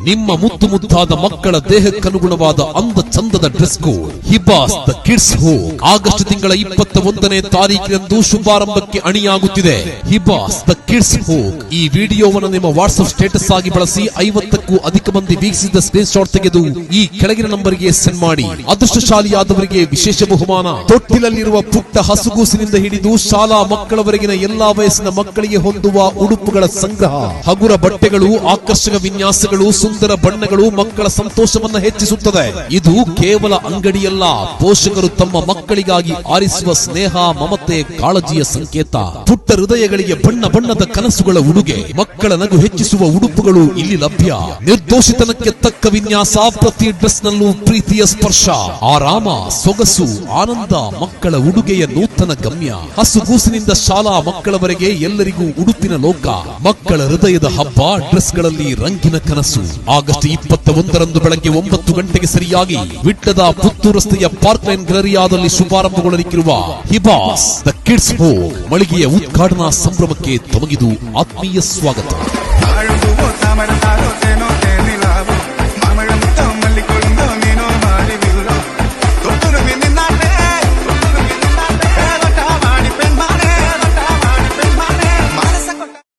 ನಿಮ್ಮ ಮುದ್ದು ಮುದ್ದಾದ ಮಕ್ಕಳ ದೇಹಕ್ಕನುಗುಣವಾದ ಅಂದ ಚಂದದ dress code Hibas the kids home August ತಿಂಗಳ 21ನೇ ತಾರೀಕಿನಂದು ಶುಭಾರಂಭಕ್ಕೆ ಅಣಿಯಾಗುತ್ತಿದೆ. ಹಿಬಾಸ್ ದ ಕಿಡ್ಸ್ ಹೋಮ್ ಈ ವಿಡಿಯೋವನ್ನು ನಿಮ್ಮ ವಾಟ್ಸ್ಆಪ್ ಸ್ಟೇಟಸ್ ಆಗಿ ಬಳಸಿ 50ಕ್ಕೂ ಅಧಿಕ ಮಂದಿ ವೀಕ್ಷಿಸಿದ ಸ್ಕ್ರೀನ್ ಶಾಟ್ ತೆಗೆದು ಈ ಕೆಳಗಿನ ನಂಬರ್ಗೆ ಸೆಂಡ್ ಮಾಡಿ. ಅದೃಷ್ಟಶಾಲಿಯಾದವರಿಗೆ ವಿಶೇಷ ಬಹುಮಾನ. ತೊಟ್ಟಿಲಲ್ಲಿರುವ ಪುಟ್ಟ ಹಸುಗೂಸಿನಿಂದ ಹಿಡಿದು ಶಾಲಾ ಮಕ್ಕಳವರೆಗಿನ ಎಲ್ಲಾ ವಯಸ್ಸಿನ ಮಕ್ಕಳಿಗೆ ಹೊಂದುವ ಉಡುಪುಗಳ ಸಂಗ್ರಹ, ಹಗುರ ಬಟ್ಟೆಗಳು, ಆಕರ್ಷಕ ವಿನ್ಯಾಸಗಳು, ಸುಂದರ ಬಣ್ಣಗಳು ಮಕ್ಕಳ ಸಂತೋಷವನ್ನ ಹೆಚ್ಚಿಸುತ್ತದೆ. ಇದು ಕೇವಲ ಅಂಗಡಿಯಲ್ಲ, ಪೋಷಕರು ತಮ್ಮ ಮಕ್ಕಳಿಗಾಗಿ ಆರಿಸುವ ಸ್ನೇಹ, ಮಮತೆ, ಕಾಳಜಿಯ ಸಂಕೇತ. ಪುಟ್ಟ ಹೃದಯಗಳಿಗೆ ಬಣ್ಣ ಬಣ್ಣದ ಕನಸುಗಳ ಉಡುಗೆ, ಮಕ್ಕಳ ನಗು ಹೆಚ್ಚಿಸುವ ಉಡುಪುಗಳು ಇಲ್ಲಿ ಲಭ್ಯ. ನಿರ್ದೋಷಿತನಕ್ಕೆ ತಕ್ಕ ವಿನ್ಯಾಸ, ಪ್ರತಿ ಡ್ರೆಸ್ ನಲ್ಲೂ ಪ್ರೀತಿಯ ಸ್ಪರ್ಶ, ಆರಾಮ, ಸೊಗಸು, ಆನಂದ ಮಕ್ಕಳ ಉಡುಗೆಯ ನೂತನ ಗಮ್ಯ. ಹಸುಗೂಸಿನಿಂದ ಶಾಲಾ ಮಕ್ಕಳವರೆಗೆ ಎಲ್ಲರಿಗೂ ಉಡುಪಿನ ಲೋಕ. ಮಕ್ಕಳ ಹೃದಯದ ಹಬ್ಬ, ಡ್ರೆಸ್ ಗಳಲ್ಲಿ ರಂಗಿನ ಕನಸು. ಆಗಸ್ಟ್ 21ರಂದು ಬೆಳಗ್ಗೆ 9 ಗಂಟೆಗೆ ಸರಿಯಾಗಿ ವಿಟ್ಟದ ಪುತ್ತೂರು ರಸ್ತೆಯ ಪಾರ್ಕ್ ಲೈನ್ ಗ್ಯಾಲರಿಯಾದಲ್ಲಿ ಶುಭಾರಂಭಗೊಳ್ಳಲಿಕ್ಕಿರುವ ಹಿಬಾಸ್ ದ ಕಿಡ್ಸ್ ಹೋಮ್ ಮಳಿಗೆಯ ಉದ್ಘಾಟನಾ ಸಂಭ್ರಮಕ್ಕೆ ತಮಗಿದು ಆತ್ಮೀಯ ಸ್ವಾಗತ.